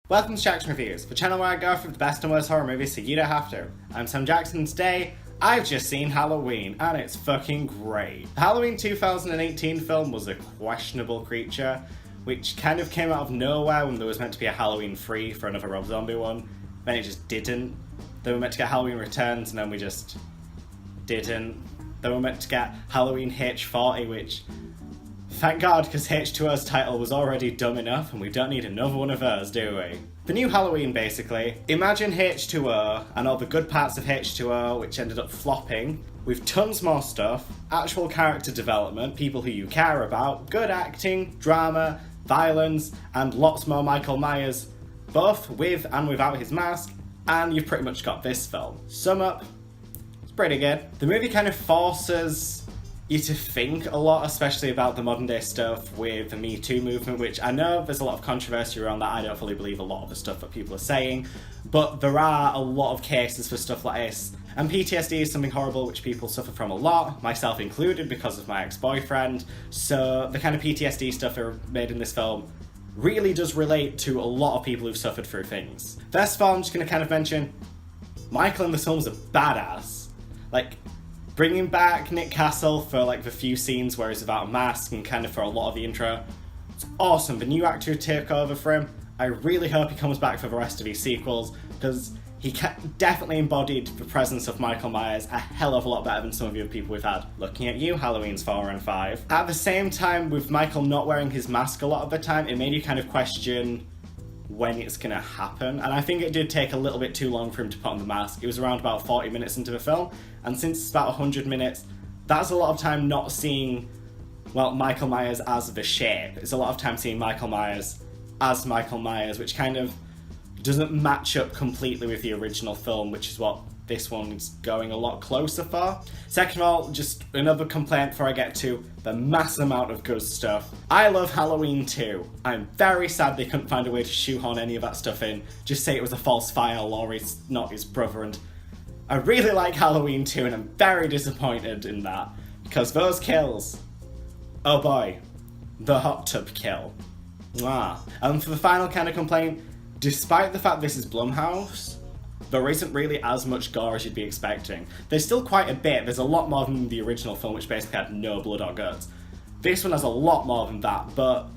Welcome to Jackson Reviews, the channel where I go through the best and worst horror movies so you don't have to. I'm Sam Jackson and today I've just seen Halloween and it's fucking great. The Halloween 2018 film was a questionable creature, which kind of came out of nowhere when there was meant to be a Halloween 3 for another Rob Zombie one. Then it just didn't. They were meant to get Halloween Returns and then we just didn't. They were meant to get Halloween H40, which thank God, because H2O's title was already dumb enough and we don't need another one of those, do we? The new Halloween, basically. Imagine H2O and all the good parts of H2O, which ended up flopping, with tons more stuff, actual character development, people who you care about, good acting, drama, violence, and lots more Micheal Myers, both with and without his mask, and you've pretty much got this film. Sum up, it's pretty good. The movie kind of forces you to think a lot, especially about the modern day stuff with the Me Too movement, which I know there's a lot of controversy around that. I don't fully believe a lot of the stuff that people are saying, but there are a lot of cases for stuff like this. And PTSD is something horrible which people suffer from a lot, myself included because of my ex-boyfriend, so the kind of PTSD stuff that are made in this film really does relate to a lot of people who've suffered through things. First of all, I'm just going to kind of mention, Micheal in this film is a badass. Like, bringing back Nick Castle for like the few scenes where he's without a mask and kind of for a lot of the intro, it's awesome. The new actor who took over for him, I really hope he comes back for the rest of his sequels because he definitely embodied the presence of Micheal Myers a hell of a lot better than some of the other people we've had. Looking at you, Halloween's 4 and 5. At the same time, with Micheal not wearing his mask a lot of the time, it made you kind of question when it's gonna happen, and I think it did take a little bit too long for him to put on the mask. It was around about 40 minutes into the film, and since it's about 100 minutes, that's a lot of time not seeing, well, Micheal Myers as the shape. It's a lot of time seeing Micheal Myers as Micheal Myers, which kind of doesn't match up completely with the original film, which is what this one's going a lot closer for. Second of all, just another complaint before I get to the mass amount of good stuff. I love Halloween 2. I'm very sad they couldn't find a way to shoehorn any of that stuff in. Just say it was a false file, Lori's not his brother, and I really like Halloween 2 and I'm very disappointed in that. Because those kills, oh boy, the hot tub kill. Mwah. And for the final kind of complaint, despite the fact this is Blumhouse, there isn't really as much gore as you'd be expecting. There's still quite a bit. There's a lot more than the original film, which basically had no blood or guts. This one has a lot more than that, but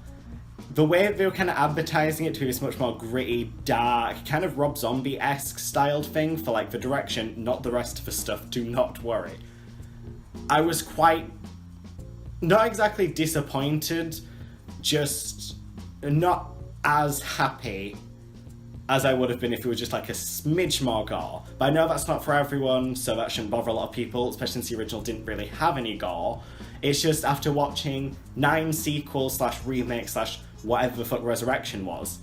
the way they were kind of advertising it to be this much more gritty, dark, kind of Rob Zombie-esque styled thing for like the direction, not the rest of the stuff, do not worry. I was quite, not exactly disappointed, just not as happy as I would have been if it was just like a smidge more gore. But I know that's not for everyone, so that shouldn't bother a lot of people, especially since the original didn't really have any gore. It's just after watching 9 sequels / remakes / whatever the fuck Resurrection was,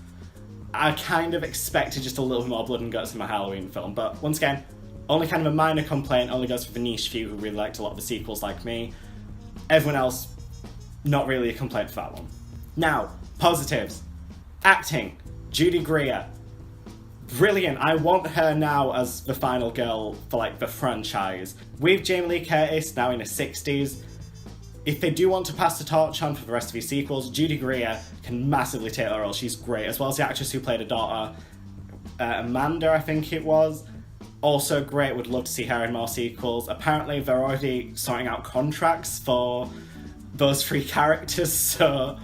I kind of expected just a little bit more blood and guts in my Halloween film. But once again, only kind of a minor complaint, only goes for the niche few who really liked a lot of the sequels like me. Everyone else, not really a complaint for that one. Now, positives. Acting. Judy Greer. Brilliant. I want her now as the final girl for like the franchise. With Jamie Lee Curtis now in her 60s, if they do want to pass the torch on for the rest of his sequels, Judy Greer can massively take that role. She's great, as well as the actress who played her daughter, Amanda, I think it was. Also great, would love to see her in more sequels. Apparently they're already sorting out contracts for those 3 characters, so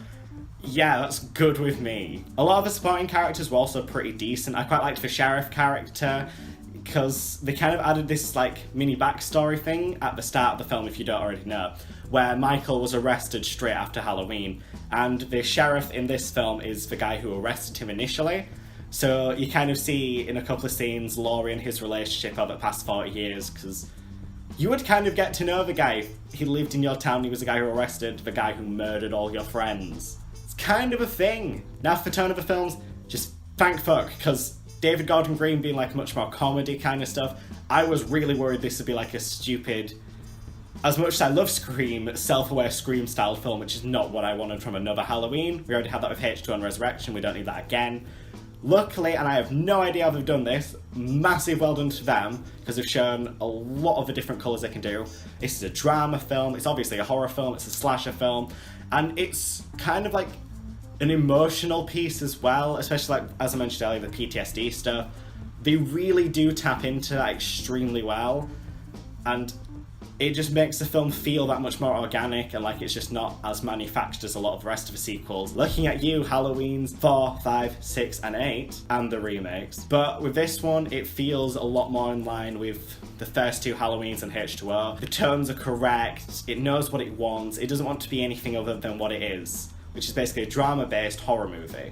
yeah, that's good with me. A lot of the supporting characters were also pretty decent. I quite liked the sheriff character because they kind of added this like mini backstory thing at the start of the film, if you don't already know, where Micheal was arrested straight after Halloween, and the sheriff in this film is the guy who arrested him initially. So you kind of see in a couple of scenes Lori and his relationship over the past 40 years, because you would kind of get to know the guy. He lived in your town, he was the guy who arrested the guy who murdered all your friends. Kind of a thing. Now for the tone of the films, just thank fuck, because David Gordon Green being like much more comedy kind of stuff, I was really worried this would be like a stupid, as much as I love Scream, self-aware Scream style film, which is not what I wanted from another Halloween. We already had that with H2 and Resurrection, we don't need that again. Luckily, and I have no idea how they've done this, massive well done to them, because they've shown a lot of the different colours they can do. This is a drama film, it's obviously a horror film, it's a slasher film, and it's kind of like an emotional piece as well, especially like, as I mentioned earlier, the PTSD stuff. They really do tap into that extremely well, and it just makes the film feel that much more organic and like it's just not as manufactured as a lot of the rest of the sequels. Looking at you, Halloweens 4, 5, 6, and 8, and the remakes. But with this one, it feels a lot more in line with the first two Halloweens and H2O. The tones are correct, it knows what it wants, it doesn't want to be anything other than what it is, which is basically a drama-based horror movie.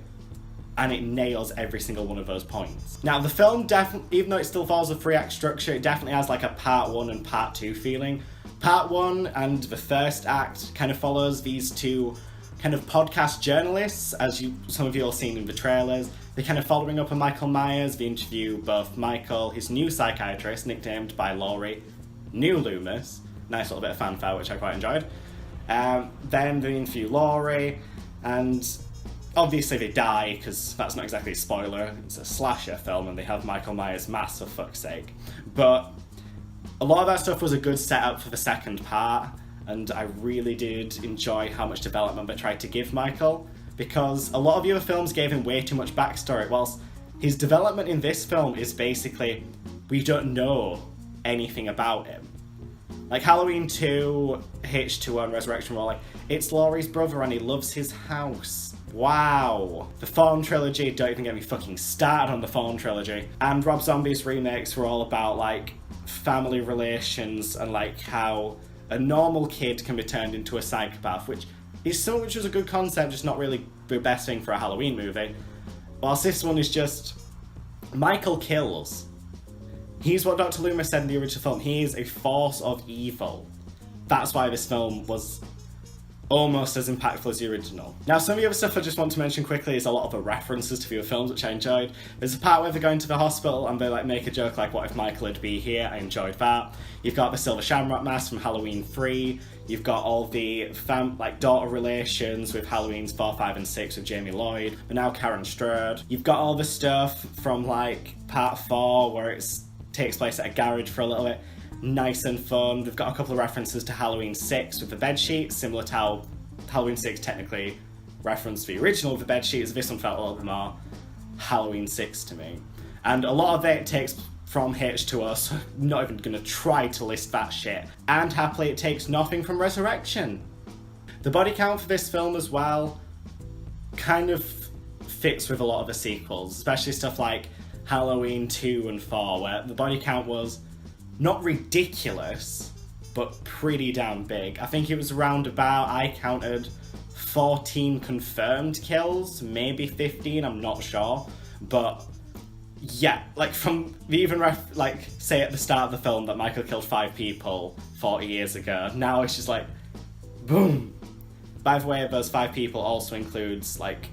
And it nails every single one of those points. Now, the film definitely, even though it still follows a 3-act structure, it definitely has like a part 1 and part 2 feeling. Part 1 and the first act kind of follows these two kind of podcast journalists, as some of you all seen in the trailers. They're kind of following up on Micheal Myers. They interview both Michael, his new psychiatrist, nicknamed by Lori, New Loomis. Nice little bit of fanfare, which I quite enjoyed. Then they interview Lori, and obviously they die, because that's not exactly a spoiler. It's a slasher film and they have Micheal Myers' mask, for fuck's sake. But a lot of that stuff was a good setup for the second part, and I really did enjoy how much development they tried to give Michael, because a lot of the other films gave him way too much backstory, whilst his development in this film is basically, we don't know anything about him. Like Halloween 2, H2O, and Resurrection were all like, it's Laurie's brother and he loves his house. Wow. The Fawn trilogy, don't even get me fucking started on the Fawn trilogy. And Rob Zombie's remakes were all about like family relations and like how a normal kid can be turned into a psychopath, which is so much as a good concept, just not really the best thing for a Halloween movie. Whilst this one is just, Michael kills. He's what Dr. Loomis said in the original film, he is a force of evil. That's why this film was almost as impactful as the original. Now, some of the other stuff I just want to mention quickly is a lot of the references to fewer films, which I enjoyed. There's a part where they're going to the hospital and they like make a joke like, what if Michael would be here? I enjoyed that. You've got the Silver Shamrock mask from Halloween 3. You've got all the daughter relations with Halloween's 4, 5, and 6 with Jamie Lloyd, but now Karen Strode. You've got all the stuff from like part 4 where it takes place at a garage for a little bit. Nice and fun. We've got a couple of references to Halloween 6 with the bedsheets, similar to how Halloween 6 technically referenced the original of the bedsheets. This one felt a little bit more Halloween 6 to me. And a lot of it takes from H2O, so I'm not even going to try to list that shit. And happily, it takes nothing from Resurrection. The body count for this film as well kind of fits with a lot of the sequels, especially stuff like Halloween 2 and 4, where the body count was not ridiculous, but pretty damn big. I think it was around about, I counted 14 confirmed kills, maybe 15, I'm not sure. But yeah, like from the even say at the start of the film that Michael killed 5 people 40 years ago, now it's just like, boom. By the way, those 5 people also includes like,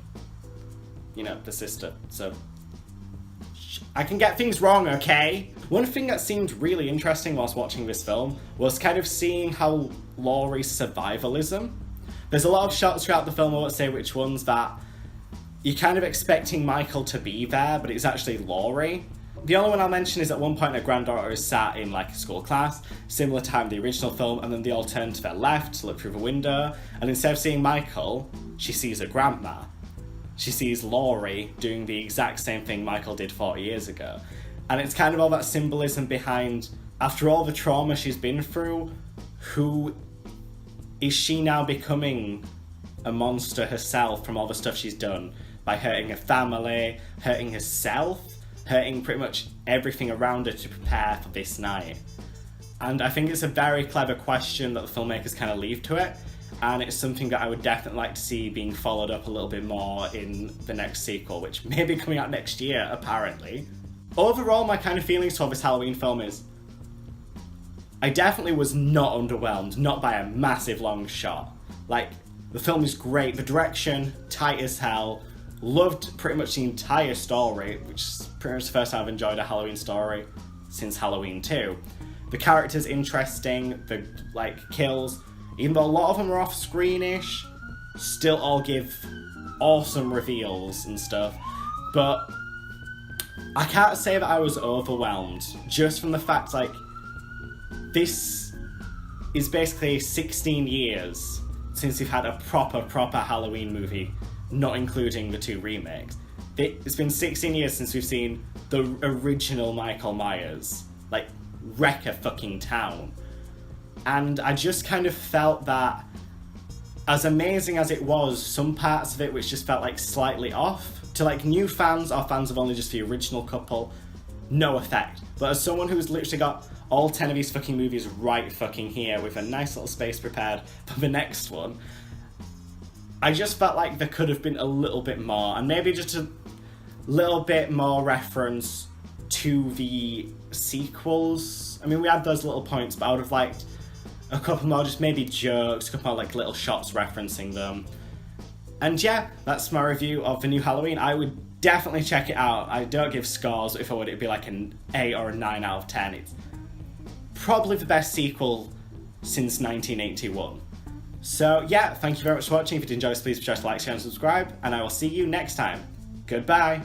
you know, the sister, so I can get things wrong, okay? One thing that seemed really interesting whilst watching this film was kind of seeing how Laurie's survivalism. There's a lot of shots throughout the film, I won't say which ones, that you're kind of expecting Michael to be there, but it's actually Lori. The only one I'll mention is at one point her granddaughter is sat in like a school class, similar time to the original film, and then they all turn to their left to look through the window, and instead of seeing Michael, she sees her grandma. She sees Lori doing the exact same thing Michael did 40 years ago. And it's kind of all that symbolism behind, after all the trauma she's been through, who is she now becoming a monster herself from all the stuff she's done? By hurting her family, hurting herself, hurting pretty much everything around her to prepare for this night. And I think it's a very clever question that the filmmakers kind of leave to it. And it's something that I would definitely like to see being followed up a little bit more in the next sequel, which may be coming out next year, apparently. Overall, my kind of feelings toward this Halloween film is, I definitely was not underwhelmed, not by a massive long shot. Like, the film is great, the direction, tight as hell, loved pretty much the entire story, which is pretty much the first time I've enjoyed a Halloween story since Halloween 2. The character's interesting, the, kills, even though a lot of them are off-screenish, still all give awesome reveals and stuff. But I can't say that I was overwhelmed, just from the fact, this is basically 16 years since we've had a proper Halloween movie not including the 2 remakes. It's been 16 years since we've seen the original Micheal Myers, like, wreck a fucking town. And I just kind of felt that, as amazing as it was, some parts of it which just felt like slightly off. To like new fans or fans of only just the original couple, no effect. But as someone who's literally got all 10 of these fucking movies right fucking here with a nice little space prepared for the next one, I just felt like there could have been a little bit more, and maybe just a little bit more reference to the sequels. I mean, we had those little points, but I would have liked a couple more, just maybe jokes, a couple more like little shots referencing them. And yeah, that's my review of the new Halloween. I would definitely check it out. I don't give scores. If I would, it'd be like an 8 or a 9 out of 10. It's probably the best sequel since 1981. So yeah, thank you very much for watching. If you did enjoy this, please be sure to like, share and subscribe, and I will see you next time. Goodbye.